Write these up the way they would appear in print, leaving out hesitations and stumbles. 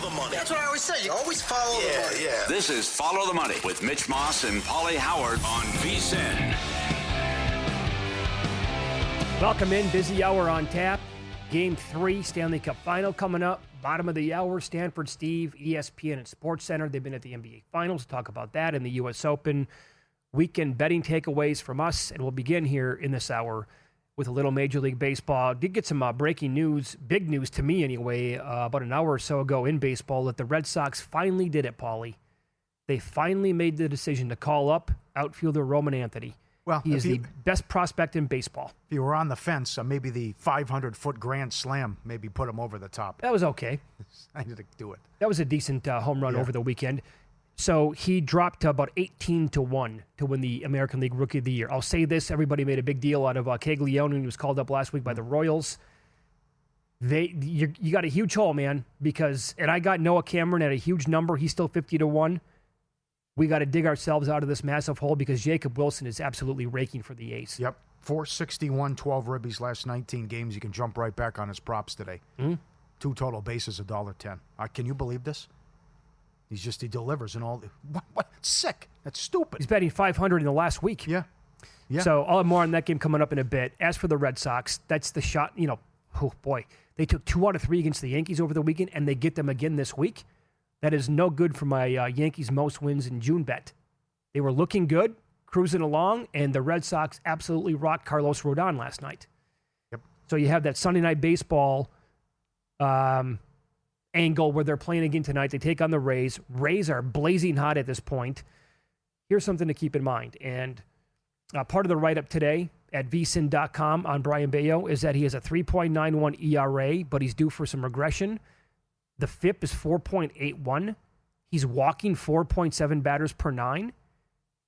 the money. That's what I always say. You always follow the money. Yeah. This is Follow the Money with Mitch Moss and Pauly Howard on VSiN. Welcome in. Busy hour on tap. Game 3, Stanley Cup Final coming up. Bottom of the hour, Stanford Steve, ESPN and Sports Center. They've been at the NBA Finals. Talk about that in the U.S. Open. Weekend betting takeaways from us. And we'll begin here in this hour with a little Major League Baseball. Did get some breaking news, big news to me anyway, about an hour or so ago in baseball that the Red Sox finally did it, Pauly. They finally made the decision to call up outfielder Roman Anthony. Well, he is the best prospect in baseball. If you were on the fence, maybe the 500-foot grand slam maybe put him over the top. That was okay. I had to do it. That was a decent home run over the weekend. So he dropped to about 18-1 to win the American League Rookie of the Year. I'll say this, everybody made a big deal out of Caglione, who was called up last week by the Royals. You got a huge hole, man, and I got Noah Cameron at a huge number. He's still 50-1. We got to dig ourselves out of this massive hole because Jacob Wilson is absolutely raking for the A's. Yep. 461, 12 ribbies last 19 games. You can jump right back on his props today. Mm-hmm. 2 total bases, $1.10. Can you believe this? He delivers and all. What? Sick. That's stupid. He's batting 500 in the last week. Yeah. So I'll have more on that game coming up in a bit. As for the Red Sox, that's the shot. Oh boy, they took 2 out of 3 against the Yankees over the weekend, and they get them again this week. That is no good for my Yankees most wins in June bet. They were looking good, cruising along, and the Red Sox absolutely rocked Carlos Rodon last night. Yep. So you have that Sunday Night Baseball angle where they're playing again tonight. They take on the Rays. Rays are blazing hot at this point. Here's something to keep in mind. And part of the write-up today at vsin.com on Brian Bayo is that he has a 3.91 ERA, but he's due for some regression. The FIP is 4.81. He's walking 4.7 batters per 9.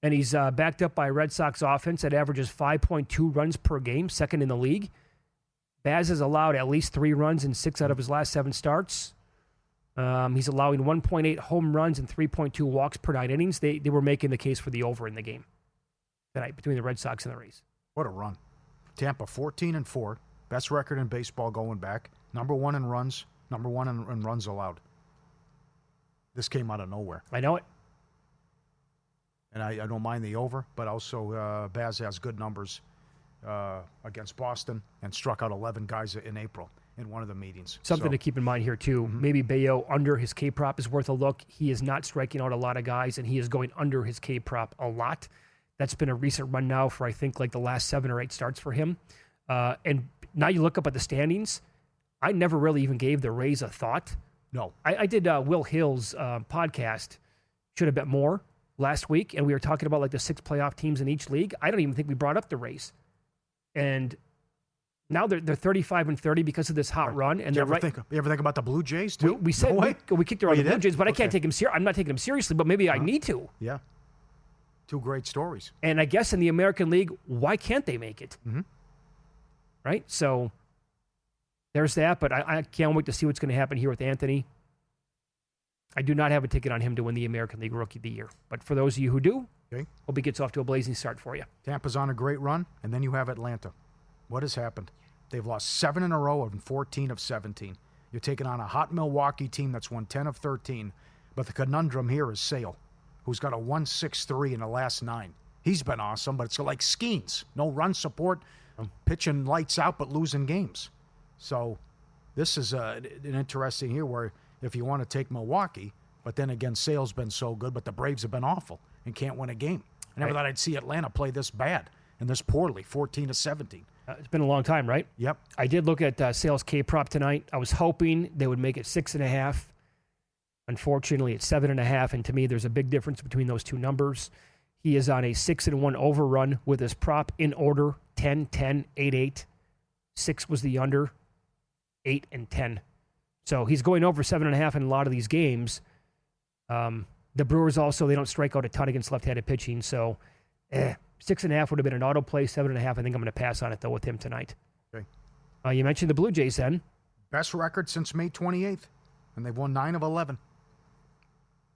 And he's backed up by a Red Sox offense that averages 5.2 runs per game, second in the league. Baz has allowed at least 3 runs in 6 out of his last 7 starts. He's allowing 1.8 home runs and 3.2 walks per 9 innings. They were making the case for the over in the game tonight between the Red Sox and the Rays. What a run. Tampa 14-4. Best record in baseball going back. Number 1 in runs. Number 1 in runs allowed. This came out of nowhere. I know it. And I don't mind the over, but also Baz has good numbers against Boston and struck out 11 guys in April in one of the meetings. Something to keep in mind here, too. Maybe Bayo under his K-prop is worth a look. He is not striking out a lot of guys, and he is going under his K-prop a lot. That's been a recent run now for, I think, like the last 7 or 8 starts for him. And now you look up at the standings. I never really even gave the Rays a thought. No. I did Will Hill's podcast, Should Have Bet More, last week, and we were talking about like the 6 playoff teams in each league. I don't even think we brought up the Rays. And now they're 35-30 because of this hot run. And you ever think about the Blue Jays, too? We said we kicked around the Blue Jays, but I can't take them seriously. I'm not taking them seriously, but maybe I need to. Yeah. 2 great stories. And I guess in the American League, why can't they make it? Mm-hmm. Right? So there's that, but I can't wait to see what's going to happen here with Anthony. I do not have a ticket on him to win the American League Rookie of the Year. But for those of you who do, hope he gets off to a blazing start for you. Tampa's on a great run, and then you have Atlanta. What has happened? They've lost 7 in a row and 14 of 17. You're taking on a hot Milwaukee team that's won 10 of 13. But the conundrum here is Sale, who's got a 1.63 in the last 9. He's been awesome, but it's like Skeens. No run support, pitching lights out, but losing games. So this is an interesting here where if you want to take Milwaukee, but then again, Sale's been so good, but the Braves have been awful and can't win a game. I never thought I'd see Atlanta play this bad and this poorly, 14 to 17. It's been a long time, right? Yep. I did look at Sale's K-prop tonight. I was hoping they would make it 6.5. Unfortunately, it's 7.5, and to me, there's a big difference between those two numbers. He is on a 6-1 overrun with his prop in order: 10, 10, 8, 8. 6 was the under, 8 and 10. So he's going over 7.5 in a lot of these games. The Brewers also, they don't strike out a ton against left-handed pitching, so 6.5 would have been an auto play. 7.5, I think I'm going to pass on it, though, with him tonight. Okay. You mentioned the Blue Jays, then. Best record since May 28th, and they've won 9 of 11.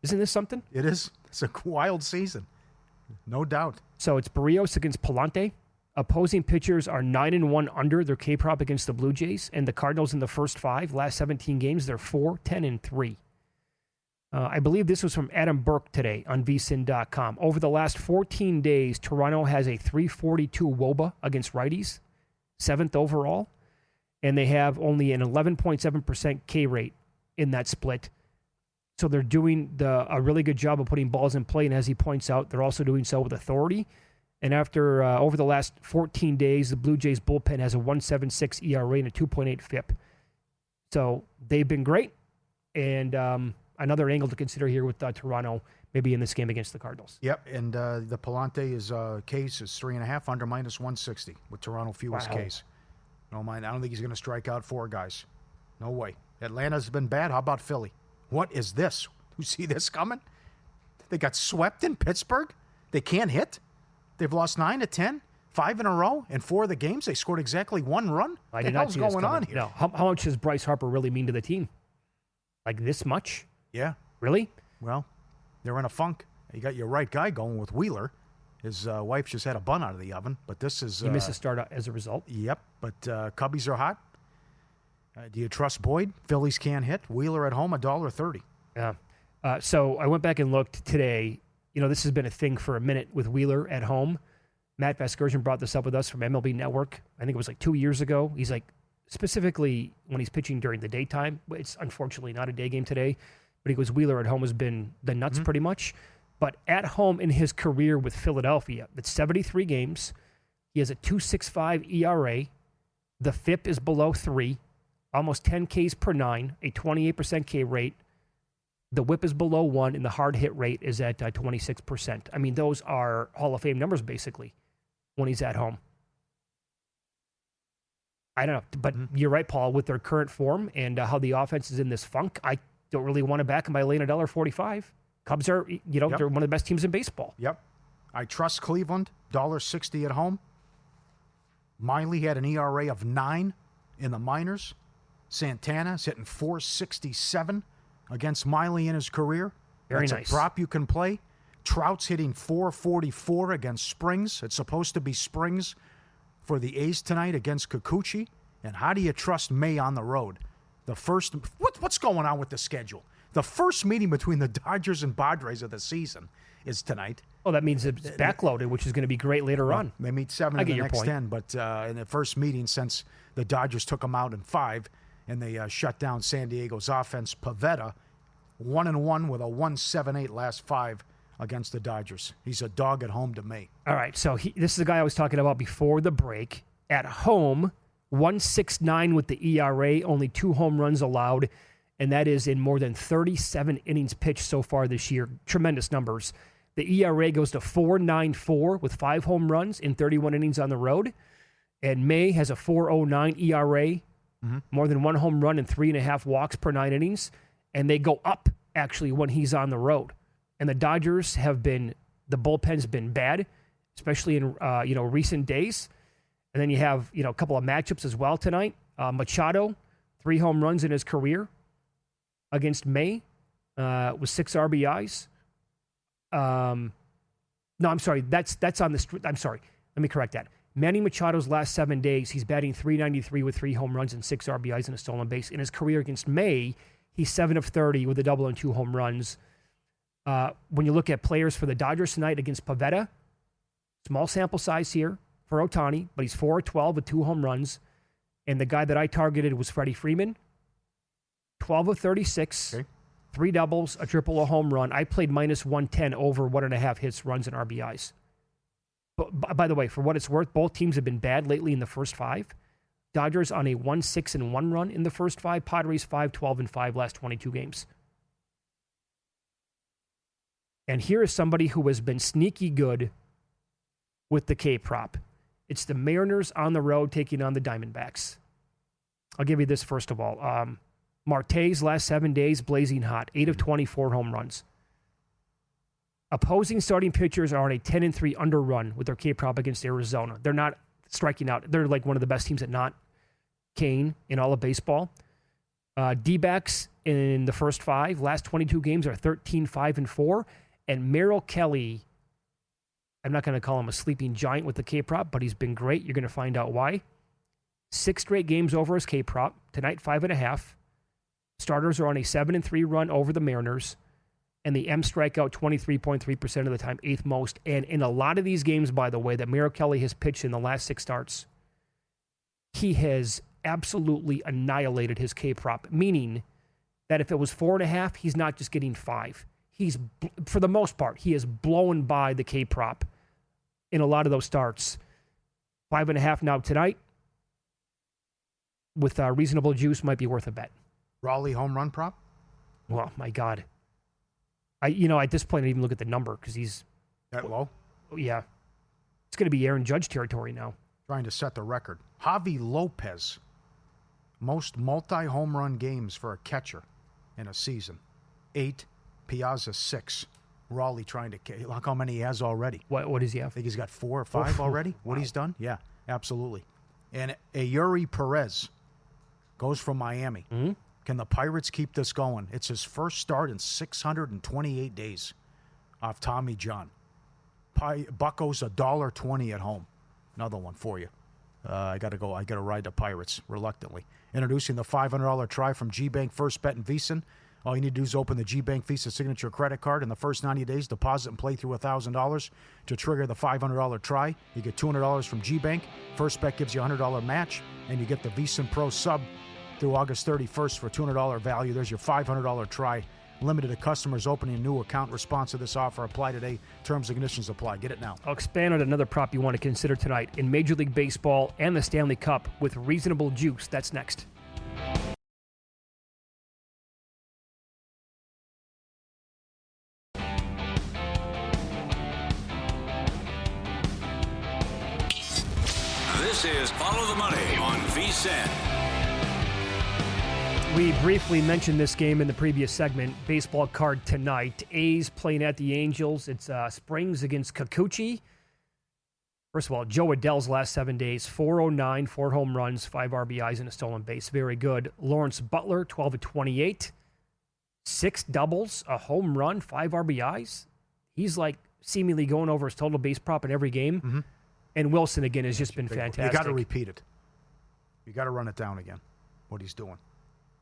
Isn't this something? It is. It's a wild season. No doubt. So it's Barrios against Palante. Opposing pitchers are 9-1 under their K-prop against the Blue Jays, and the Cardinals in the first 5, last 17 games, they're 4, 10, and 3. I believe this was from Adam Burke today on vsin.com. Over the last 14 days, Toronto has a 342 WOBA against righties, 7th overall, and they have only an 11.7% K rate in that split. So they're doing a really good job of putting balls in play, and as he points out, they're also doing so with authority. And after over the last 14 days, the Blue Jays bullpen has a 1.76 ERA and a 2.8 FIP. So they've been great, and another angle to consider here with Toronto, maybe in this game against the Cardinals. Yep, and the Palante case is 3.5 under minus 160 with Toronto fewest case. No mind, I don't think he's going to strike out 4 guys. No way. Atlanta's been bad. How about Philly? What is this? You see this coming? They got swept in Pittsburgh. They can't hit. They've lost 9 to 10, 5 in a row. In 4 of the games, they scored exactly 1 run. What the hell's going on here? No. How much does Bryce Harper really mean to the team? Like this much? Yeah. Really? Well, they're in a funk. You got your right guy going with Wheeler. His wife just had a bun out of the oven, but this is... He missed a start as a result. Yep, but Cubbies are hot. Do you trust Boyd? Phillies can't hit. Wheeler at home, $1.30. Yeah. So I went back and looked today. You know, this has been a thing for a minute with Wheeler at home. Matt Vasgersian brought this up with us from MLB Network. I think it was like 2 years ago. He's like, specifically when he's pitching during the daytime, it's unfortunately not a day game today, but he goes, Wheeler at home has been the nuts pretty much. But at home in his career with Philadelphia, it's 73 games. He has a 2.65 ERA. The FIP is below 3, almost 10 Ks per 9, a 28% K rate. The whip is below 1, and the hard hit rate is at 26%. I mean, those are Hall of Fame numbers, basically, when he's at home. I don't know, but you're right, Paul, with their current form and how the offense is in this funk, I don't really want to back him by laying $1.45. Cubs are, they're one of the best teams in baseball. Yep. I trust Cleveland, $1.60 at home. Miley had an ERA of 9 in the minors. Santana's hitting .467 against Miley in his career. Very That's nice. a prop you can play. Trout's hitting .444 against Springs. It's supposed to be Springs for the A's tonight against Kikuchi. And how do you trust May on the road? The first, what's going on with the schedule? The first meeting between the Dodgers and Padres of the season is tonight. Oh, that means it's backloaded, which is going to be great later on. They meet 7 in the next 10, but in the first meeting since the Dodgers took them out in 5, and they shut down San Diego's offense, Pivetta, 1-1 with a 1.78 last 5 against the Dodgers. He's a dog at home to me. All right, so this is the guy I was talking about before the break. At home, 1.69 with the ERA, only 2 home runs allowed, and that is in more than 37 innings pitched so far this year. Tremendous numbers. The ERA goes to 4.94 with 5 home runs in 31 innings on the road. And May has a 4.09 ERA, more than 1 home run and 3.5 walks per 9 innings. And they go up, actually, when he's on the road. And the Dodgers have been, the bullpen's been bad, especially in, recent days. And then you have, a couple of matchups as well tonight. Machado, 3 home runs in his career against May with 6 RBIs. No, I'm sorry. That's on the. I'm sorry. Let me correct that. Manny Machado's last 7 days, he's batting .393 with 3 home runs and 6 RBIs and a stolen base. In his career against May, he's 7 of 30 with a double and 2 home runs. When you look at players for the Dodgers tonight against Pivetta, small sample size here for Ohtani, but he's 4 of 12 with 2 home runs. And the guy that I targeted was Freddie Freeman, 12 of 36. Okay. 3 doubles, a triple, a home run. I played minus 110 over 1.5 hits, runs, and RBIs. But by the way, for what it's worth, both teams have been bad lately in the first 5. Dodgers on a 1-6-1 run in the first 5. Padres 5-12-5 last 22 games. And here is somebody who has been sneaky good with the K prop. It's the Mariners on the road taking on the Diamondbacks. I'll give you this first of all. Marte's last 7 days, blazing hot, 8 of 24 home runs. Opposing starting pitchers are on a 10-3 under run with their K prop against Arizona. They're not striking out. They're like one of the best teams at not Kane in all of baseball. D-backs in the first 5, last 22 games are 13-5-4. And Merrill Kelly, I'm not going to call him a sleeping giant with the K prop, but he's been great. You're going to find out why. 6 straight games over his K prop. Tonight, 5.5. Starters are on a 7-3 run over the Mariners. and the M strikeout 23.3% of the time, 8th most. And in a lot of these games, by the way, that Merrill Kelly has pitched in the last 6 starts, he has absolutely annihilated his K prop, meaning that if it was 4.5, he's not just getting 5. He's, for the most part, he is blowing by the K prop in a lot of those starts. 5.5 now tonight with reasonable juice might be worth a bet. Raleigh home run prop? Well, my God. At this point, I didn't even look at the number because he's... That low? Yeah. It's going to be Aaron Judge territory now. Trying to set the record. Javi Lopez, most multi-home run games for a catcher in a season. 8, Piazza 6. Raleigh trying to... Look how many he has already. What does he have? I think he's got 4 or 5 already. What he's done? Yeah, absolutely. And Yuri Perez goes from Miami. Mm-hmm. Can the Pirates keep this going? It's his first start in 628 days off Tommy John. Bucco's $1.20 at home. Another one for you. I got to go. I got to ride the Pirates reluctantly. Introducing the $500 try from G-Bank First Bet in VSiN. All you need to do is open the G-Bank Visa Signature credit card. In the first 90 days, deposit and play through $1,000 to trigger the $500 try. You get $200 from G-Bank. First Bet gives you a $100 match, and you get the VSiN Pro sub through August 31st for $200 value. There's your $500 try. Limited to customers opening a new account. Response to this offer apply today. Terms and conditions apply. Get it now. I'll expand on another prop you want to consider tonight in Major League Baseball and the Stanley Cup with reasonable juice. That's next. This is Follow the Money on VSiN. We briefly mentioned this game in the previous segment. Baseball card tonight. A's playing at the Angels. It's Springs against Kikuchi. First of all, Joe Adell's last 7 days, 409, 4 home runs, 5 RBIs, and a stolen base. Very good. Lawrence Butler, 12 of 28. 6 doubles, a home run, 5 RBIs. He's like seemingly going over his total base prop in every game. Mm-hmm. And Wilson, again, has just been fantastic. You got to repeat it. You got to run it down again, what he's doing.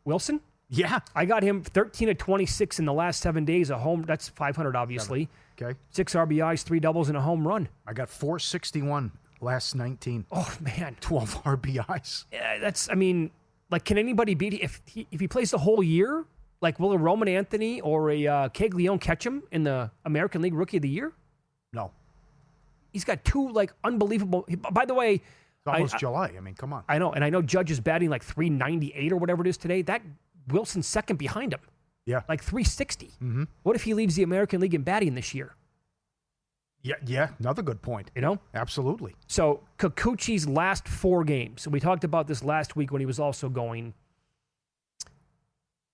Wilson? Yeah. I got him 13 of 26 in the last 7 days. A home, that's 500, obviously. 7. Okay. 6 RBIs, 3 doubles, and a home run. I got 461 last 19. Oh, man. 12 RBIs. Yeah, can anybody beat if he plays the whole year? Like, will a Roman Anthony or a Caglione catch him in the American League Rookie of the Year? No. He's got 2, unbelievable. By the way, It's almost July. Come on. I know, and I know Judge is batting like 398 or whatever it is today. That Wilson's second behind him. Yeah. Like 360. Mm-hmm. What if he leads the American League in batting this year? Yeah. Another good point. Absolutely. So Kikuchi's last 4 games, and we talked about this last week when he was also going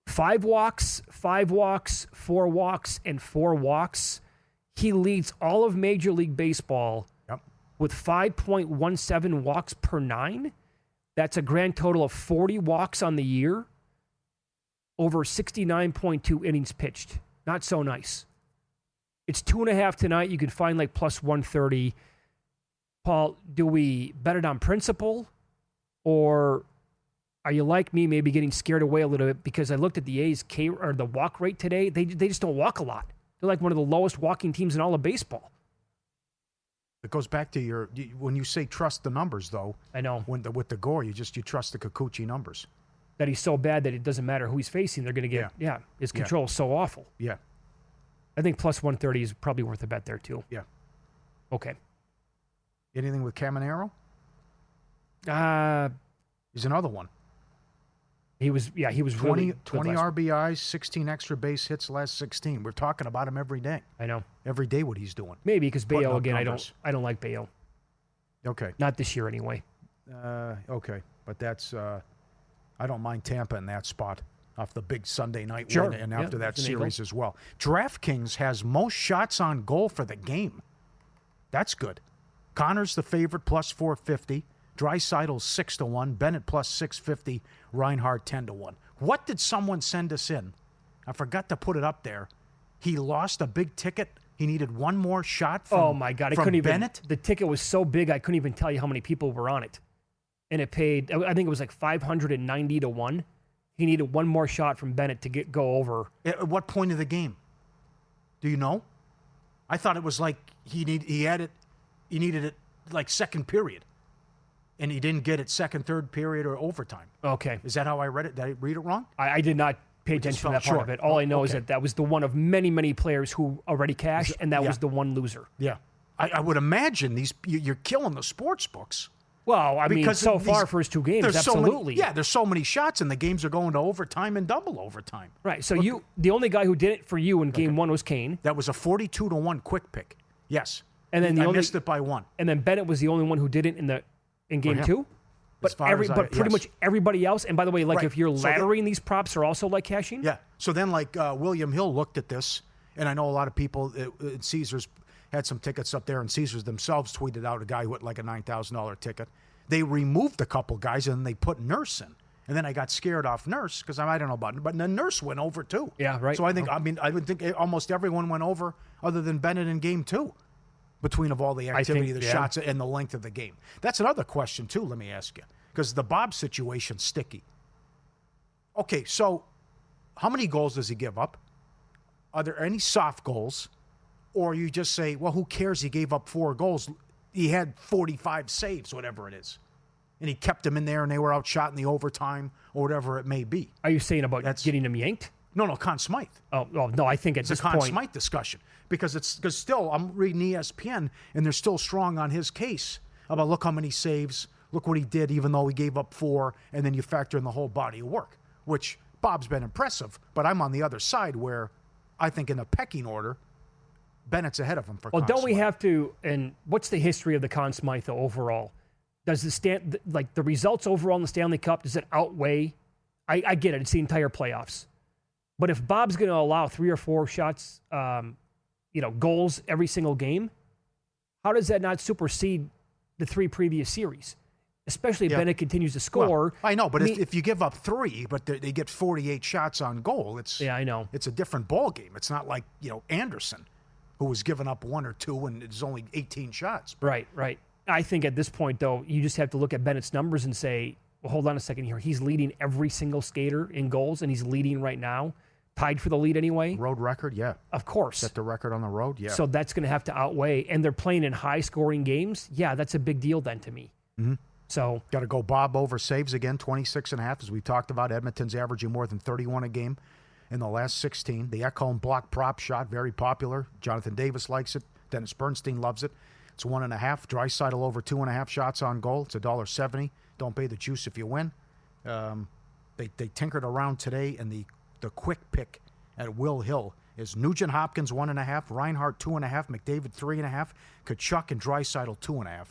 5 walks, 5 walks, 4 walks, and 4 walks. He leads all of Major League Baseball with 5.17 walks per 9. That's a grand total of 40 walks on the year, over 69.2 innings pitched. Not so nice. It's 2.5 tonight. You could find plus 130. Paul, do we bet it on principle, or are you like me, maybe getting scared away a little bit because I looked at the A's the walk rate today? They just don't walk a lot. They're like one of the lowest walking teams in all of baseball. It goes back to when you say trust the numbers, though. I know. With the Gore, you trust the Kikuchi numbers. That he's so bad that it doesn't matter who he's facing. They're going to get, his control is so awful. Yeah. I think plus 130 is probably worth a bet there, too. Yeah. Okay. Anything with Caminero? He's another one. He was 20 really 20 RBIs, 16 extra base hits last 16. We're talking about him every day. I know. Every day what he's doing. Maybe because Putting Bayo, up again, numbers. I don't like Bayo. Okay. Not this year anyway. Okay. But that's I don't mind Tampa in that spot off the big Sunday night Sure. win and after that that's an series as well. DraftKings has most shots on goal for the game. That's good. Connor's the favorite plus 450. Dreisaitl's 6-1, Bennett plus 650, Reinhardt 10-1. What did someone send us in? I forgot to put it up there. He lost a big ticket. He needed one more shot from, oh my God, I couldn't even. Bennett. The ticket was so big, I couldn't even tell you how many people were on it. And it paid, I think it was like 590 to 1. He needed one more shot from Bennett to go over. At what point of the game? Do you know? I thought it was like he needed it like second period. And he didn't get it second, third period, or overtime. Okay. Is that how I read it? Did I read it wrong? I did not pay attention to that part of it. All I know is that was the one of many, many players who already cashed, and that was the one loser. Yeah. I would imagine you're killing the sports books. Well, I mean, so far for his 2 games, absolutely. There's so many shots, and the games are going to overtime and double overtime. Right. So the only guy who did it for you in game 1 was Kane. That was a 42-1 quick pick. Yes. And then I missed it by 1. And then Bennett was the only one who did it in game 2. But pretty much everybody else. And by the way, like if you're laddering, these props are also like cashing. Yeah. So then, like William Hill looked at this, and I know a lot of people at Caesars had some tickets up there, and Caesars themselves tweeted out a guy who had like a $9,000 ticket. They removed a couple guys, and then they put Nurse in. And then I got scared off Nurse because I don't know about it, but then Nurse went over too. Yeah, right. So I would think almost everyone went over other than Bennett in game 2. Between of all the activity, the shots, and the length of the game. That's another question, too, let me ask you. Because the Bob situation's sticky. Okay, so how many goals does he give up? Are there any soft goals? Or you just say, well, who cares? He gave up 4 goals. He had 45 saves, whatever it is. And he kept them in there, and they were outshot in the overtime, or whatever it may be. Are you saying about getting them yanked? No, Conn Smythe. Oh, no, I think at this point... It's a Conn Smythe discussion. Because still, I'm reading ESPN, and they're still strong on his case about look how many saves, look what he did, even though he gave up 4, and then you factor in the whole body of work, which Bob's been impressive. But I'm on the other side where I think in the pecking order, Bennett's ahead of him for Conn Well, don't we Smythe. have to, and what's the history of the Conn Smythe though, overall? Does the results overall in the Stanley Cup, does it outweigh? I get it, it's the entire playoffs. But if Bob's going to allow 3 or 4 shots, goals every single game, how does that not supersede the 3 previous series? Especially if Bennett continues to score. Well, I know, but if you give up 3, but they get 48 shots on goal, I know. It's a different ball game. It's not like, Anderson, who was giving up 1 or 2 and it's only 18 shots. Right. I think at this point, though, you just have to look at Bennett's numbers and say, well, hold on a second here. He's leading every single skater in goals, and he's leading right now. Tied for the lead anyway. Road record, yeah. Of course. Set the record on the road, yeah. So that's going to have to outweigh. And they're playing in high-scoring games. Yeah, that's a big deal then to me. Mm-hmm. So got to go Bob over saves again, 26.5, as we talked about. Edmonton's averaging more than 31 a game in the last 16. The Ekholm block prop shot, very popular. Jonathan Davis likes it. Dennis Bernstein loves it. It's 1.5. Draisaitl over 2.5 shots on goal. It's $1.70. Don't pay the juice if you win. They tinkered around today, and the quick pick at Will Hill is Nugent Hopkins 1.5, Reinhart 2.5, McDavid 3.5, Kachuk and Draisaitl 2.5.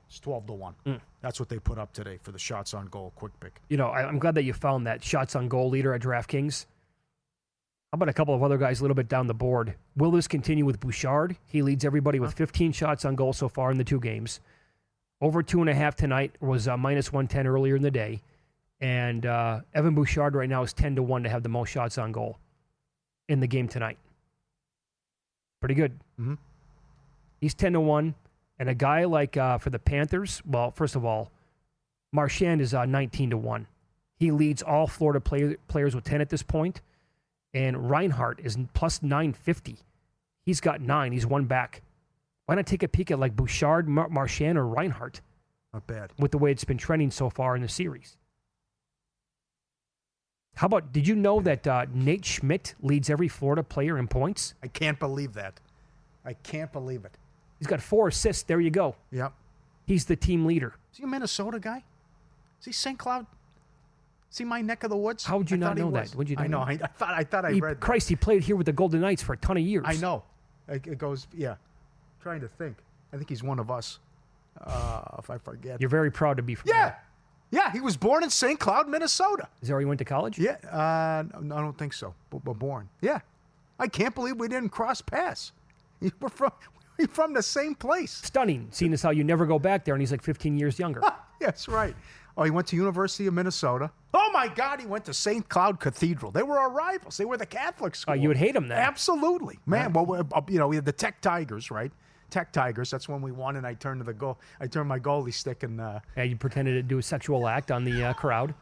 It's 12-1. That's what they put up today for the shots on goal quick pick. I'm glad that you found that shots on goal leader at DraftKings. How about a couple of other guys a little bit down the board? Will this continue with Bouchard? He leads everybody with 15 shots on goal so far in the 2 games. Over 2.5 tonight was minus 110 earlier in the day. And Evan Bouchard right now is 10-1 to have the most shots on goal in the game tonight. Pretty good. Mm-hmm. He's 10-1. And a guy like for the Panthers, well, first of all, Marchand is 19-1. He leads all Florida players with 10 at this point. And Reinhart is plus 950. He's got 9. He's 1 back. Why not take a peek at like Bouchard, Marchand, or Reinhart? Not bad. With the way it's been trending so far in the series. How about, did you know that Nate Schmidt leads every Florida player in points? I can't believe that. I can't believe it. He's got 4 assists. There you go. Yep. He's the team leader. Is he a Minnesota guy? Is he St. Cloud? Is he my neck of the woods? How would you not know that? Would you? I know. I thought I read. Christ, he played here with the Golden Knights for a ton of years. I know. It goes. Yeah. Trying to think. I think he's one of us. If I forget. You're very proud to be from there. Yeah. He was born in St. Cloud, Minnesota. Is that where he went to college? Yeah. No, I don't think so. But born. Yeah. I can't believe we didn't cross paths. We're from the same place. Stunning, seeing as how you never go back there, and he's like 15 years younger. That's right. Oh, he went to University of Minnesota. Oh, my God, he went to St. Cloud Cathedral. They were our rivals. They were the Catholic school. You would hate them then. Absolutely. Man, well, we had the Tech Tigers, right? Tech Tigers, that's when we won, and I turned my goalie stick and... you pretended to do a sexual act on the crowd.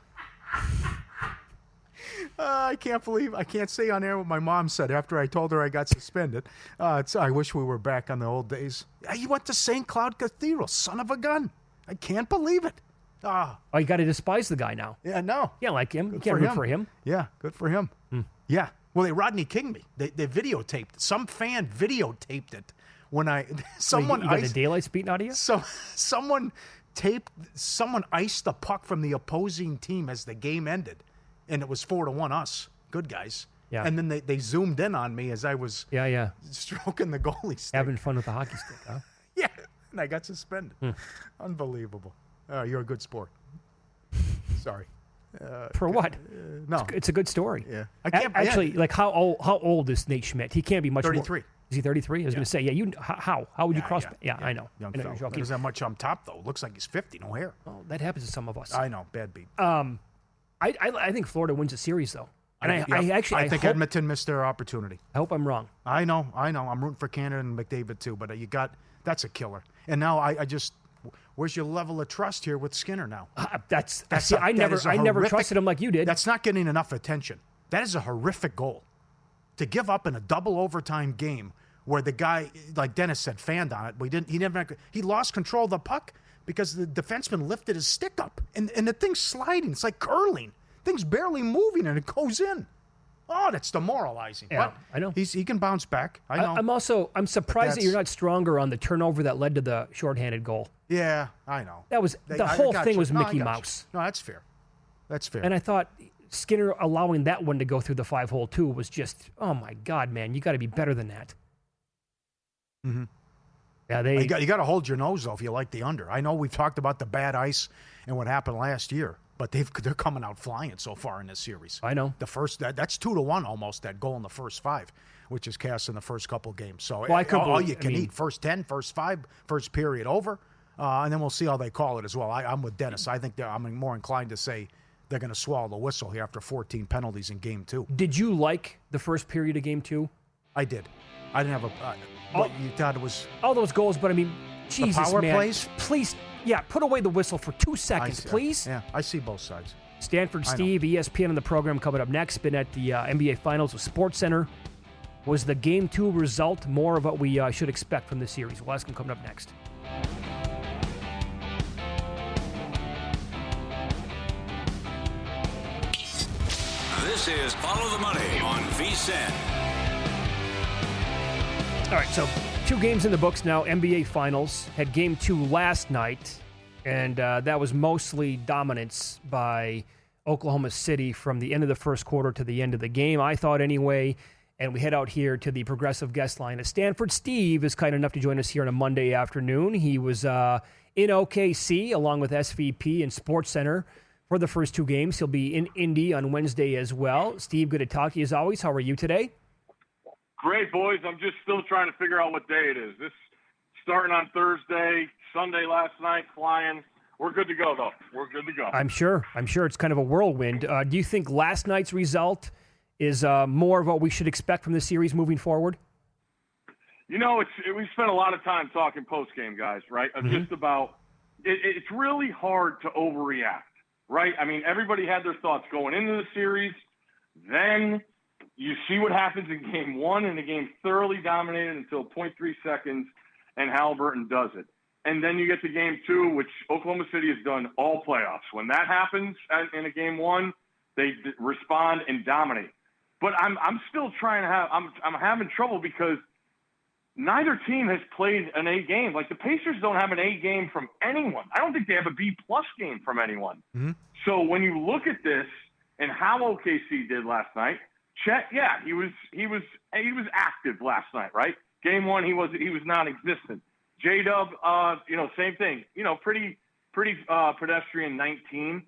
I can't say on air what my mom said after I told her I got suspended. I wish we were back on the old days. He went to St. Cloud Cathedral, son of a gun. I can't believe it. Oh, you got to despise the guy now. Yeah, no. Yeah, like him. You can't root for him. Yeah, good for him. Yeah. Well, they Rodney King'd me. They videotaped. Some fan videotaped it when someone you got the daylights beaten out of you? So someone iced the puck from the opposing team as the game ended, and it was 4-1 us. Good guys. Yeah. And then they zoomed in on me as I was stroking the goalie stick. Having fun with the hockey stick, huh? Yeah, and I got suspended. Unbelievable. You're a good sport. Sorry. For what? No. It's a good story. Yeah. Actually, like how old is Nate Schmidt? He can't be much 33. more. Is he 33? I was going to say, how would you cross? Yeah, I know. Young I know fella. you're joking. Doesn't have much on top, though. Looks like he's 50, no hair. Oh, that happens to some of us. I know. Bad beat. I think Florida wins the series, though. And I think Edmonton missed their opportunity. I hope I'm wrong. I know. I'm rooting for Canada and McDavid, too, but that's a killer. And now I just... Where's your level of trust here with Skinner now? I never trusted him like you did. That's not getting enough attention. That is a horrific goal. To give up in a double overtime game where the guy, like Dennis said, fanned on it. He lost control of the puck because the defenseman lifted his stick up and the thing's sliding. It's like curling. Thing's barely moving and it goes in. Oh, that's demoralizing. Yeah, but I know. He can bounce back. I know. I'm surprised that you're not stronger on the turnover that led to the shorthanded goal. Yeah, I know. That was the whole thing was Mickey Mouse. No, that's fair. That's fair. And I thought Skinner allowing that one to go through the 5-hole too was just, oh my God, man, you got to be better than that. Mm-hmm. Yeah, you got to hold your nose though if you like the under. I know we've talked about the bad ice and what happened last year, but they're coming out flying so far in this series. I know. The first that's 2-1 almost, that goal in the first 5, which is cast in the first couple games. So all you can eat, first 10, first 5, first period over, and then we'll see how they call it as well. I'm with Dennis. I think I'm more inclined to say they're going to swallow the whistle here after 14 penalties in Game 2. Did you like the first period of Game 2? I did. I didn't have what you thought it was. All those goals, but I mean, Jesus, the power man. plays? Please, put away the whistle for 2 seconds, please. Yeah, I see both sides. Stanford Steve, ESPN on the program coming up next. Been at the NBA Finals with SportsCenter. Was the Game 2 result more of what we should expect from this series? We'll ask him coming up next. This is Follow the Money on VSiN. All right, so 2 games in the books now. NBA Finals had Game 2 last night, and that was mostly dominance by Oklahoma City from the end of the first quarter to the end of the game, I thought anyway. And we head out here to the Progressive guest line. Stanford Steve is kind enough to join us here on a Monday afternoon. He was in OKC along with SVP and SportsCenter for the first 2 games. He'll be in Indy on Wednesday as well. Steve, good to talk to you as always. How are you today? Great, boys. I'm just still trying to figure out what day it is. This starting on Thursday, Sunday last night, flying. We're good to go, though. We're good to go. I'm sure it's kind of a whirlwind. Do you think last night's result is more of what we should expect from this series moving forward? You know, we spent a lot of time talking post-game, guys, right? Just about it's really hard to overreact, right? I mean, everybody had their thoughts going into the series. Then you see what happens in Game 1, and the game thoroughly dominated until 0.3 seconds, and Halliburton does it. And then you get to Game 2, which Oklahoma City has done all playoffs. When that happens in a Game 1, they respond and dominate. But I'm still trying to I'm having trouble because neither team has played an A game. Like the Pacers don't have an A game from anyone. I don't think they have a B+ game from anyone. Mm-hmm. So when you look at this and how OKC did last night, Chet, yeah, he was active last night, right? Game 1, he was non-existent. J-Dub, same thing. Pretty pedestrian 19.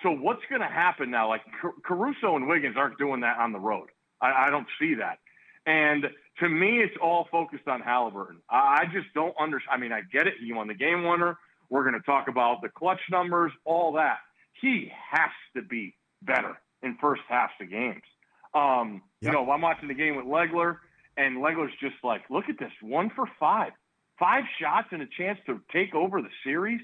So what's going to happen now? Like Caruso and Wiggins aren't doing that on the road. I don't see that. And to me, it's all focused on Halliburton. I just don't understand. I mean, I get it. He won the game winner. We're going to talk about the clutch numbers, all that. He has to be better in first halves of games. I'm watching the game with Legler, and Legler's just like, look at this, 1 for 5. 5 shots and a chance to take over the series.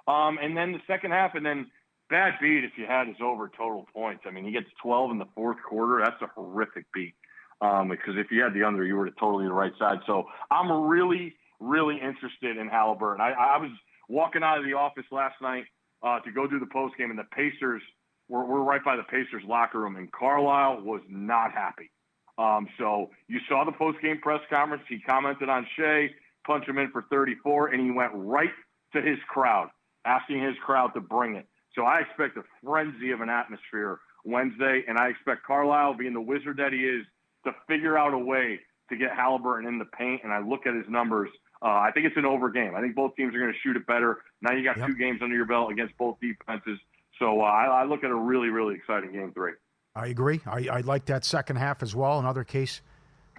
And then the second half, and then bad beat if you had his over total points. I mean, he gets 12 in the fourth quarter. That's a horrific beat. Because if you had the under, you were totally the right side. So I'm really, really interested in Halliburton. I was walking out of the office last night to go do the post game, and the Pacers we're right by the Pacers locker room, and Carlisle was not happy. So you saw the post game press conference. He commented on Shea, punch him in for 34, and he went right to his crowd, asking his crowd to bring it. So I expect a frenzy of an atmosphere Wednesday, and I expect Carlisle, being the wizard that he is, to figure out a way to get Halliburton in the paint. And I look at his numbers. I think it's an over game. I think both teams are going to shoot it better. Now you got 2 games under your belt against both defenses. So I look at a really, really exciting game 3. I agree. I like that second half as well. Another case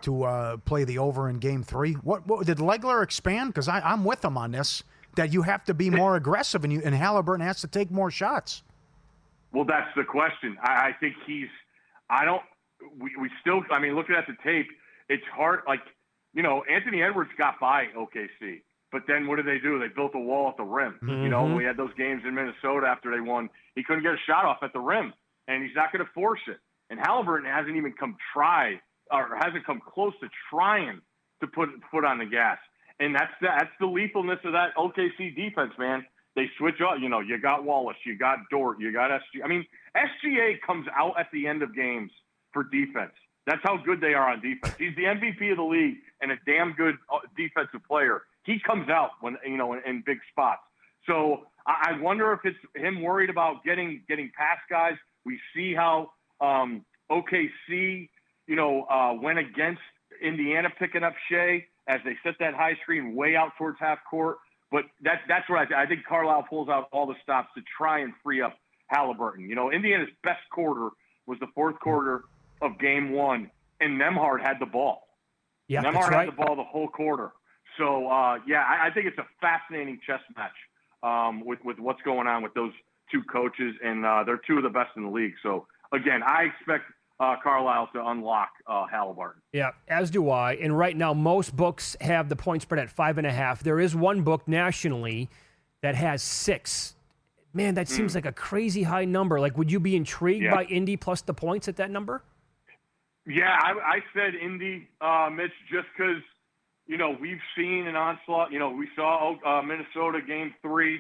to play the over in game 3. What did Legler expand? Because I'm with him on this, that you have to be more aggressive and Halliburton has to take more shots. Well, that's the question. I think we still, I mean, looking at the tape, it's hard. Like, Anthony Edwards got by OKC, but then what did they do? They built a wall at the rim. Mm-hmm. We had those games in Minnesota after they won. He couldn't get a shot off at the rim, and he's not going to force it. And Halliburton hasn't even come close to trying to put foot on the gas. And that's the lethalness of that OKC defense, man. They switch up. You got Wallace, you got Dort, you got SGA. I mean, SGA comes out at the end of games for defense. That's how good they are on defense. He's the MVP of the league and a damn good defensive player. He comes out when in big spots. So I wonder if it's him worried about getting past guys. We see how OKC went against Indiana picking up Shea as they set that high screen way out towards half court. But that's what I think Carlisle pulls out all the stops to try and free up Halliburton. Indiana's best quarter was the fourth quarter of game 1, and Nembhard had the ball. Yeah, Nembhard had the ball the whole quarter. So, I think it's a fascinating chess match with what's going on with those 2 coaches, and they're 2 of the best in the league. So, again, I expect Carlisle to unlock Halliburton. Yeah, as do I. And right now, most books have the point spread at 5.5. There is one book nationally that has 6. Man, that seems like a crazy high number. Like, would you be intrigued by Indy plus the points at that number? Yeah, I said Indy, Mitch, just because, we've seen an onslaught. We saw Minnesota game 3.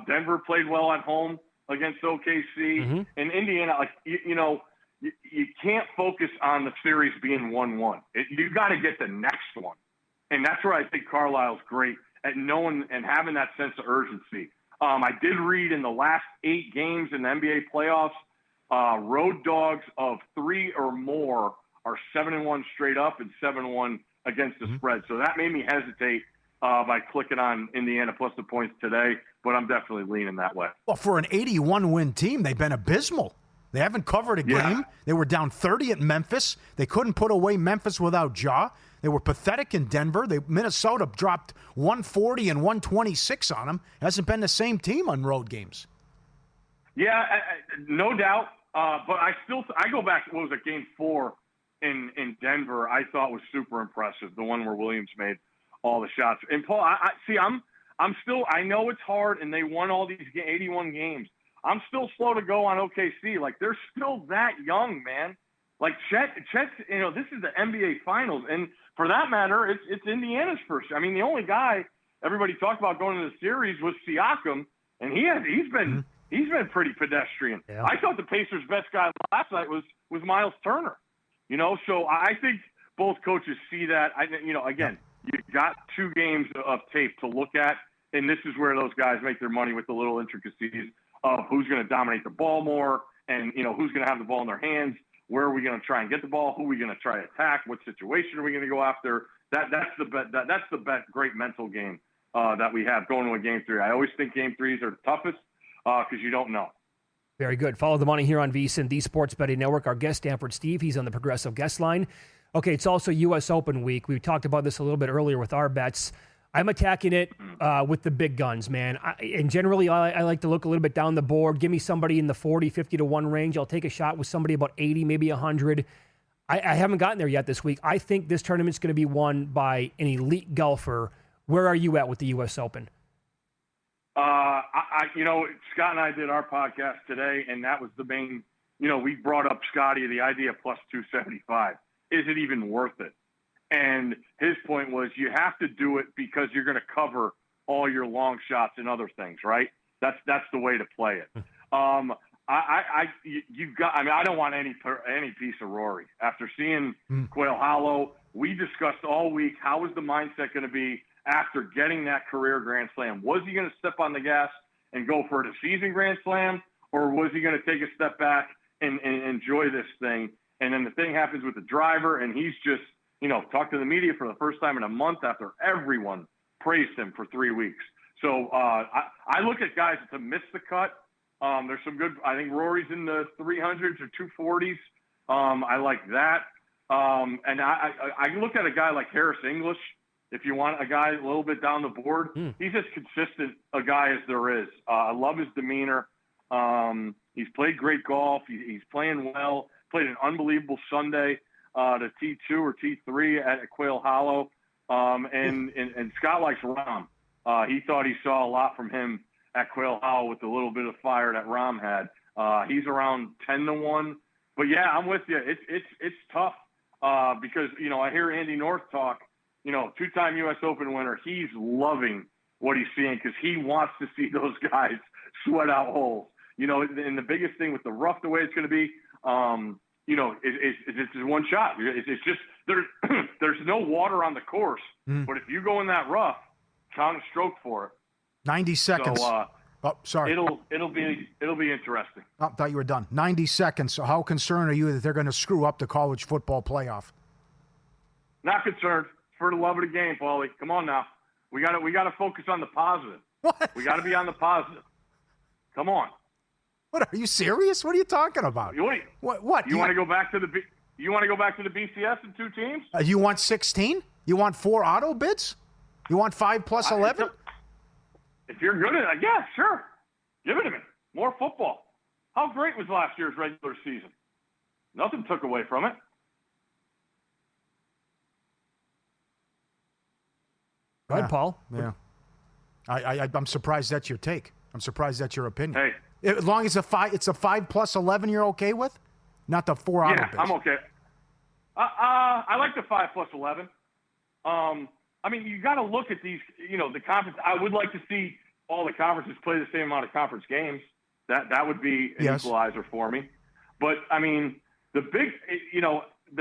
Denver played well at home against OKC. And Indiana, you can't focus on the series being 1-1. You got to get the next one. And that's where I think Carlisle's great at knowing and having that sense of urgency. I did read in the last 8 games in the NBA playoffs, road dogs of 3 or more are 7-1 straight up and 7-1 against the spread. So that made me hesitate by clicking on Indiana plus the points today, but I'm definitely leaning that way. Well, for an 81-win team, they've been abysmal. They haven't covered a game. They were down 30 at Memphis. They couldn't put away Memphis without Ja. They were pathetic in Denver. Minnesota dropped 140 and 126 on them. It hasn't been the same team on road games. Yeah, no doubt. But I go back. What was it, game 4 in Denver? I thought was super impressive. The one where Williams made all the shots. And Paul, I'm still. I know it's hard, and they won all these 81 games. I'm still slow to go on OKC. Like, they're still that young, man. Like, Chet's, this is the NBA Finals. And for that matter, it's Indiana's first. I mean, the only guy everybody talked about going into the series was Siakam, and he's been pretty pedestrian. Yeah. I thought the Pacers' best guy last night was Miles Turner. So I think both coaches see that. Again, you've got 2 games of tape to look at, and this is where those guys make their money with the little intricacies of who's going to dominate the ball more and, who's going to have the ball in their hands. Where are we going to try and get the ball? Who are we going to try to attack? What situation are we going to go after? That's the best great mental game that we have going to a game 3. I always think game 3s are the toughest because you don't know. Very good. Follow the money here on VSiN, the Sports Betting Network. Our guest, Stanford Steve, he's on the Progressive Guest Line. Okay, it's also U.S. Open week. We talked about this a little bit earlier with our bets. I'm attacking it with the big guns, man. And generally, I like to look a little bit down the board. Give me somebody in the 40, 50 to 1 range. I'll take a shot with somebody about 80, maybe 100. I haven't gotten there yet this week. I think this tournament's going to be won by an elite golfer. Where are you at with the U.S. Open? Scott and I did our podcast today, and that was the main, we brought up Scotty, the idea of plus 275. Is it even worth it? And his point was you have to do it because you're going to cover all your long shots and other things, right? That's the way to play it. I don't want any piece of Rory. After seeing Quail Hollow, we discussed all week, how was the mindset going to be after getting that career Grand Slam? Was he going to step on the gas and go for a season Grand Slam, or was he going to take a step back and enjoy this thing? And then the thing happens with the driver, and he's just, talked to the media for the first time in a month after everyone praised him for 3 weeks. So I look at guys to miss the cut. There's some good. I think Rory's in the 300s or 240s. I like that. And I look at a guy like Harris English. If you want a guy a little bit down the board, he's as consistent a guy as there is. I love his demeanor. He's played great golf. He's playing well. Played an unbelievable Sunday to T2 or T3 at Quail Hollow. And Scott likes Rahm. He thought he saw a lot from him at Quail Hollow with the little bit of fire that Rahm had. He's around 10-1. But yeah, I'm with you. It's tough because I hear Andy North talk. Two-time U.S. Open winner. He's loving what he's seeing because he wants to see those guys sweat out holes. And the biggest thing with the rough, the way it's going to be, it's just one shot. It's just there's no water on the course. But if you go in that rough, count a stroke for it. 90 seconds. So, sorry. It'll be interesting. I thought you were done. 90 seconds. So how concerned are you that they're going to screw up the college football playoff? Not concerned. For the love of the game, Pauly. Come on now. We got to focus on the positive. What? We got to be on the positive. Come on. What, are you serious? What are you talking about? What? You want to go back to the BCS in 2 teams? You want 16? You want 4 auto bids? You want 5 plus 11? If you're good at it, yeah, sure. Give it to me. More football. How great was last year's regular season? Nothing took away from it. Go ahead, Paul. Yeah. I'm surprised that's your take. I'm surprised that's your opinion. Hey. As long as it's a 5 plus 11 you're okay with? Not the 4 auto bids. Yeah, I'm okay. I like the 5 plus 11. You got to look at these, the conference. I would like to see all the conferences play the same amount of conference games. That would be an equalizer for me. But, the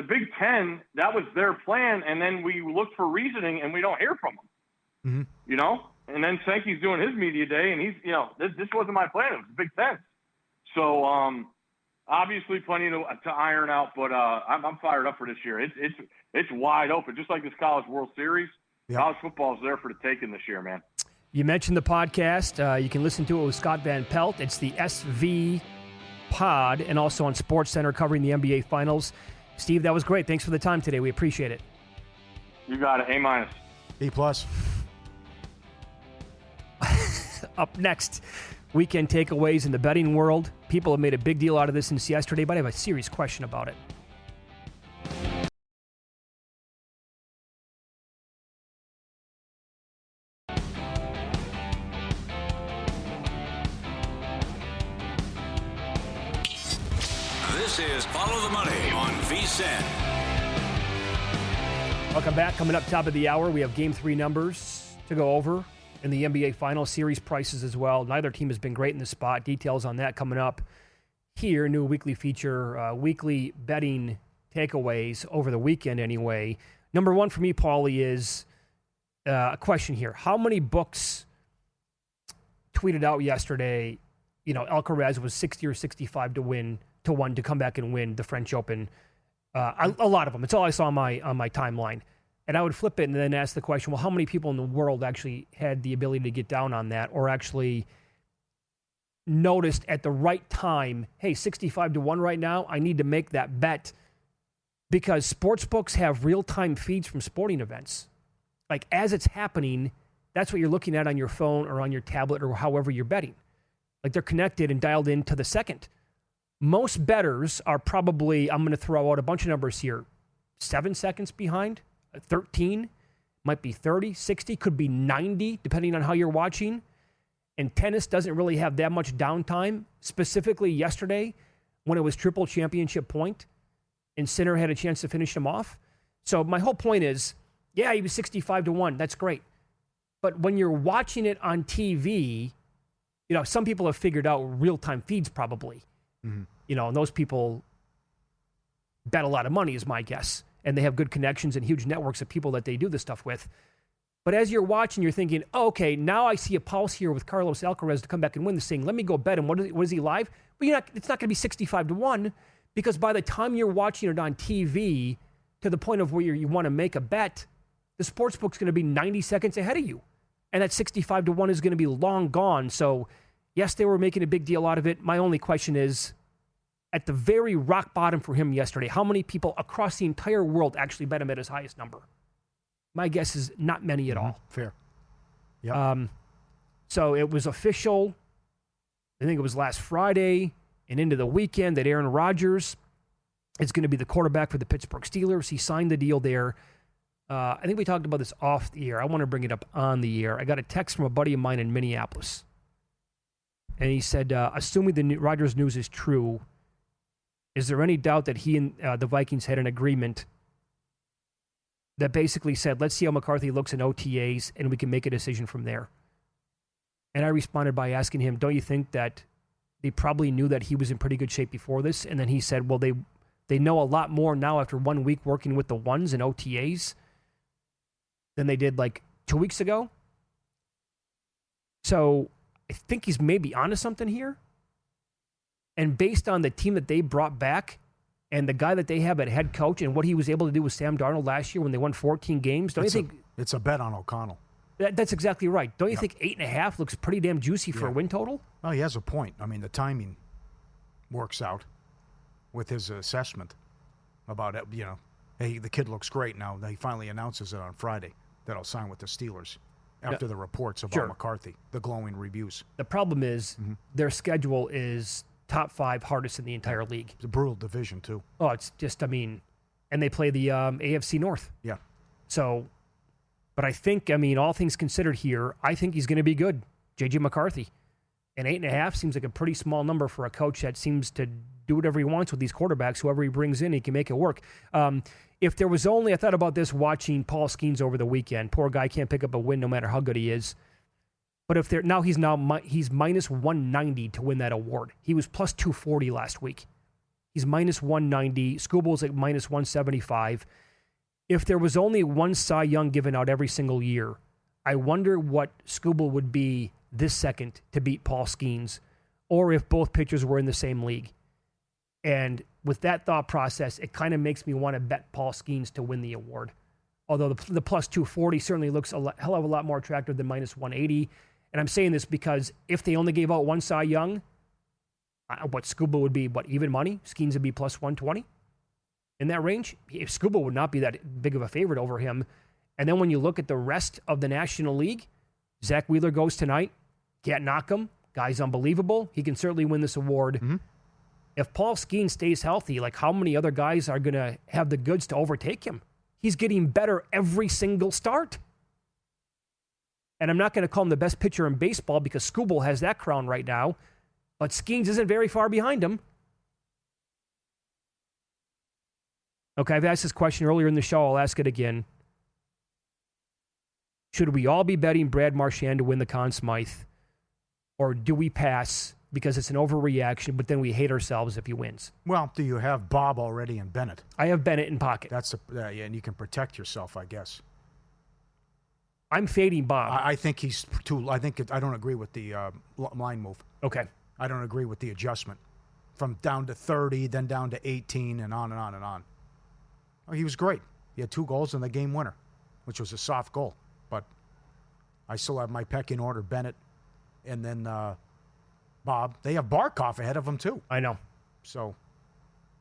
Big Ten, that was their plan, and then we look for reasoning, and we don't hear from them. And then Sankey's doing his media day, and he's, this wasn't my plan. It was the Big Ten. So, obviously plenty to iron out, but I'm fired up for this year. It's wide open, just like this College World Series. Yep. College football is there for the taking this year, man. You mentioned the podcast. You can listen to it with Scott Van Pelt. It's the SV Pod, and also on SportsCenter covering the NBA Finals. Steve, that was great. Thanks for the time today. We appreciate it. You got it. A-. B+. Up next, weekend takeaways in the betting world. People have made a big deal out of this since yesterday, but I have a serious question about it. This is Follow the Money on VSiN. Welcome back. Coming up top of the hour, we have Game 3 numbers to go over in the NBA Finals, series prices as well. Neither team has been great in the spot. Details on that coming up here. New weekly feature, weekly betting takeaways over the weekend anyway. Number one for me, Pauly, is a question here. How many books tweeted out yesterday, Alcaraz was 60 or 65 to 1 to come back and win the French Open? A lot of them. It's all I saw on my timeline. And I would flip it and then ask the question, well, how many people in the world actually had the ability to get down on that or actually noticed at the right time, hey, 65 to 1 right now, I need to make that bet, because sports books have real-time feeds from sporting events. Like, as it's happening, that's what you're looking at on your phone or on your tablet or however you're betting. Like, they're connected and dialed in to the second. Most bettors are probably, I'm going to throw out a bunch of numbers here, 7 seconds behind. 13, might be 30, 60, could be 90, depending on how you're watching. And tennis doesn't really have that much downtime, specifically yesterday when it was triple championship point and Sinner had a chance to finish him off. So my whole point is, yeah, he was 65-1. That's great. But when you're watching it on TV, some people have figured out real-time feeds probably. Mm-hmm. And those people bet a lot of money is my guess. And they have good connections and huge networks of people that they do this stuff with. But as you're watching, you're thinking, okay, now I see a pulse here with Carlos Alcaraz to come back and win this thing. Let me go bet him. What is he live? But it's not going to be 65-1 because by the time you're watching it on TV to the point of where you want to make a bet, the sportsbook's going to be 90 seconds ahead of you. And that 65-1 is going to be long gone. So, yes, they were making a big deal out of it. My only question is, at the very rock bottom for him yesterday, how many people across the entire world actually bet him at his highest number? My guess is not many at all. Fair. Yeah. So it was official, I think it was last Friday and into the weekend, that Aaron Rodgers is going to be the quarterback for the Pittsburgh Steelers. He signed the deal there. I think we talked about this off the air. I want to bring it up on the air. I got a text from a buddy of mine in Minneapolis. And he said, assuming the Rodgers news is true, is there any doubt that he and the Vikings had an agreement that basically said, let's see how McCarthy looks in OTAs and we can make a decision from there? And I responded by asking him, don't you think that they probably knew that he was in pretty good shape before this? And then he said, well, they know a lot more now after 1 week working with the ones and OTAs than they did like 2 weeks ago. So I think he's maybe onto something here. And based on the team that they brought back and the guy that they have at head coach and what he was able to do with Sam Darnold last year when they won 14 games, don't you think... It's a bet on O'Connell. That's exactly right. Don't you think 8.5 looks pretty damn juicy for a win total? Well, he has a point. I mean, the timing works out with his assessment about it. Hey, the kid looks great now. He finally announces it on Friday that I'll sign with the Steelers after the reports about McCarthy, the glowing reviews. The problem is their schedule is top 5 hardest in the entire league. It's a brutal division, too. Oh, it's just, and they play the AFC North. Yeah. So, but I think, all things considered here, I think he's going to be good. J.J. McCarthy. And 8.5 seems like a pretty small number for a coach that seems to do whatever he wants with these quarterbacks. Whoever he brings in, he can make it work. If there was only, I thought about this watching Paul Skeens over the weekend. Poor guy can't pick up a win no matter how good he is. But if there he's minus 190 to win that award. He was plus 240 last week. He's minus 190. Scooble's at minus 175. If there was only one Cy Young given out every single year, I wonder what Scooble would be this second to beat Paul Skeens, or if both pitchers were in the same league. And with that thought process, it kind of makes me want to bet Paul Skeens to win the award. Although the plus 240 certainly looks a hell of a lot more attractive than minus 180. And I'm saying this because if they only gave out one Cy Young, what Scuba would be, even money? Skeens would be plus 120 in that range. If Scuba would not be that big of a favorite over him. And then when you look at the rest of the National League, Zach Wheeler goes tonight. Can't knock him. Guy's unbelievable. He can certainly win this award. Mm-hmm. If Paul Skeens stays healthy, how many other guys are going to have the goods to overtake him? He's getting better every single start. And I'm not going to call him the best pitcher in baseball because Scooble has that crown right now. But Skeens isn't very far behind him. Okay, I've asked this question earlier in the show. I'll ask it again. Should we all be betting Brad Marchand to win the Conn Smythe? Or do we pass because it's an overreaction, but then we hate ourselves if he wins? Well, do you have Bob already and Bennett? I have Bennett in pocket. And you can protect yourself, I guess. I'm fading Bob. I think he's too. I don't agree with the line move. Okay. I don't agree with the adjustment from down to 30, then down to 18, and on and on and on. Oh, he was great. He had 2 goals in the game winner, which was a soft goal. But I still have my pecking order: Bennett, and then Bob. They have Barkov ahead of him too. I know. So.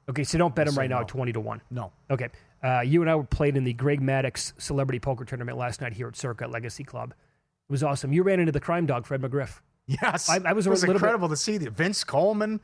Okay, so don't bet him right now at 20-1. No. Okay. You and I played in the Greg Maddox Celebrity Poker Tournament last night here at Circa Legacy Club. It was awesome. You ran into the crime dog, Fred McGriff. Yes. I was it was incredible to see Vince Coleman,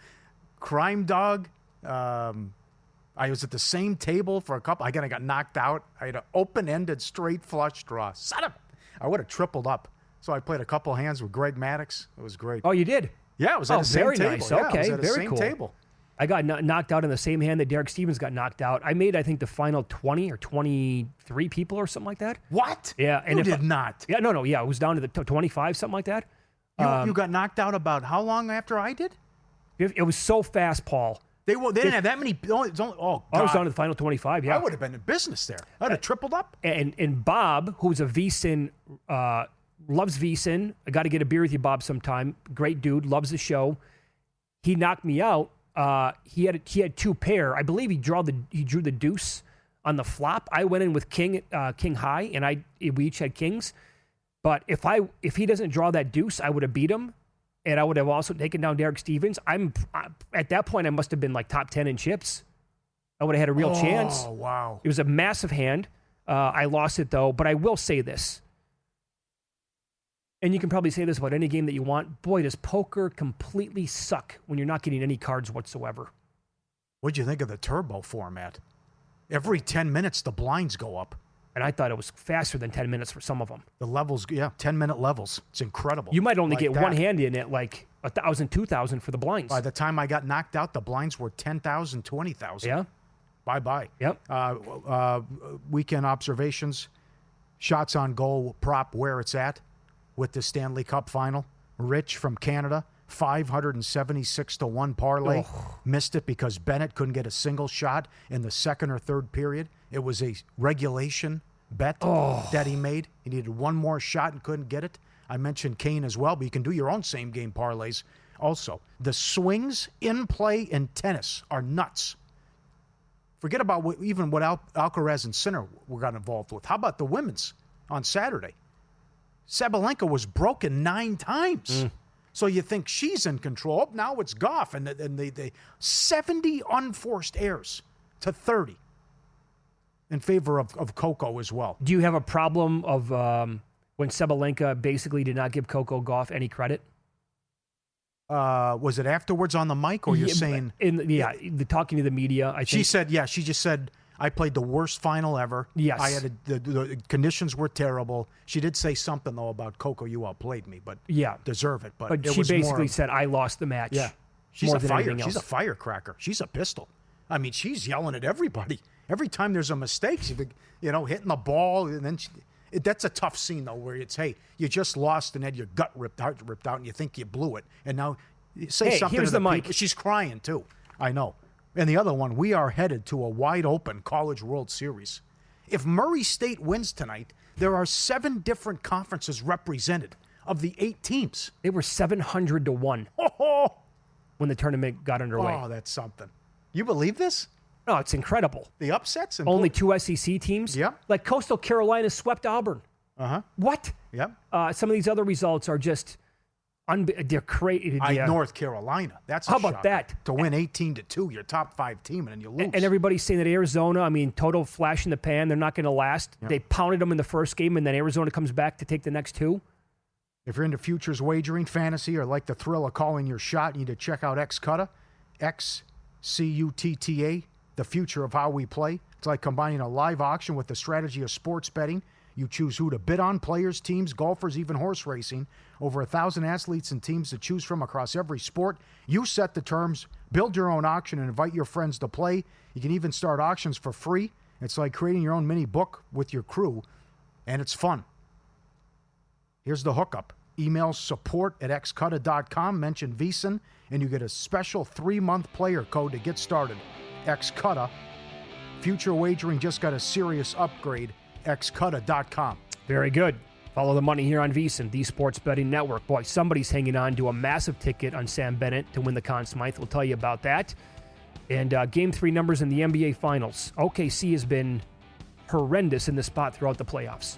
crime dog. I was at the same table for a couple. I got knocked out. I had an open-ended straight flush draw. Son of, I would have tripled up. So I played a couple hands with Greg Maddox. It was great. Oh, you did? Yeah, it was at the same very table. nice. Yeah, Okay, it was at the very same cool. table. I got knocked out in the same hand that Derek Stevens got knocked out. I made, I think, the final 20 or 23 people or something like that. What? Yeah. And you did not. Yeah, no. Yeah, it was down to the 25, something like that. You got knocked out about how long after I did? It was so fast, Paul. They didn't have that many. God. I was down to the final 25, yeah. I would have been in business there. I'd have tripled up. And Bob, who's a VSiN, loves VSiN. I got to get a beer with you, Bob, sometime. Great dude, loves the show. He knocked me out. He had two pair. I believe he drew the deuce on the flop. I went in with king high, and we each had kings. But if he doesn't draw that deuce, I would have beat him, and I would have also taken down Derek Stevens. At that point, I must have been like top 10 in chips. I would have had a real chance. Oh, wow. It was a massive hand. I lost it, though. But I will say this, and you can probably say this about any game that you want. Boy, does poker completely suck when you're not getting any cards whatsoever. What'd you think of the turbo format? Every 10 minutes, the blinds go up. And I thought it was faster than 10 minutes for some of them. The levels, 10-minute levels. It's incredible. You might only Like get that. one hand in at like 1,000, 2,000 for the blinds. By the time I got knocked out, the blinds were 10,000, 20,000. Yeah. Bye-bye. Yep. Weekend observations, shots on goal prop where it's at with the Stanley Cup final. Rich from Canada, 576-1 parlay. Missed it because Bennett couldn't get a single shot in the second or third period. It was a regulation bet that he made. He needed one more shot and couldn't get it. I mentioned Kane as well, but you can do your own same-game parlays also. The swings in play in tennis are nuts. Forget about what Alcaraz and Sinner got involved with. How about the women's on Saturday? Sabalenka was broken 9 times. So you think she's in control. Now it's Goff, and they 70 unforced errors to 30 in favor of Coco as well. Do you have a problem of when Sabalenka basically did not give Coco Gauff any credit? Was it afterwards on the mic, or you're saying? Talking to the media. I think she said, she just said, I played the worst final ever. Yes. I had the conditions were terrible. She did say something, though, about Coco, you outplayed me, but deserve it. But it she was basically said, I lost the match. Yeah. She's more a than fire. anything else. She's a firecracker. She's a pistol. I mean, she's yelling at everybody. Every time there's a mistake, she's hitting the ball, and then that's a tough scene, though, where it's, hey, you just lost and had your gut ripped out, and you think you blew it, and now say something here's to the mic. people. She's crying too. I know. And the other one, we are headed to a wide open College World Series. If Murray State wins tonight, there are 7 different conferences represented of the 8 teams. They were 700-1 when the tournament got underway. Oh, that's something. You believe this? No, it's incredible. The upsets? And Only 2 SEC teams? Yeah. Like Coastal Carolina swept Auburn. Uh-huh. What? Yep. Some of these other results are just they're crazy. North Carolina. That's how about that? To win 18-2, your top 5 team, and then you lose. And everybody's saying that Arizona, total flash in the pan. They're not going to last. Yep. They pounded them in the first game, and then Arizona comes back to take the next 2. If you're into futures wagering, fantasy, or like the thrill of calling your shot, you need to check out Xcutta, XCUTTA, the future of how we play. It's like combining a live auction with the strategy of sports betting. You choose who to bid on, players, teams, golfers, even horse racing. Over 1,000 athletes and teams to choose from across every sport. You set the terms, build your own auction, and invite your friends to play. You can even start auctions for free. It's like creating your own mini book with your crew, and it's fun. Here's the hookup. Email support@xcutta.com, mention VSiN, and you get a special 3-month player code to get started. Xcutta. Future wagering just got a serious upgrade. Xcutta.com. Very good. Follow the money here on VSiN, the Sports Betting Network. Boy, somebody's hanging on to a massive ticket on Sam Bennett to win the Conn Smythe. We'll tell you about that. And Game 3 numbers in the NBA Finals. OKC has been horrendous in this spot throughout the playoffs.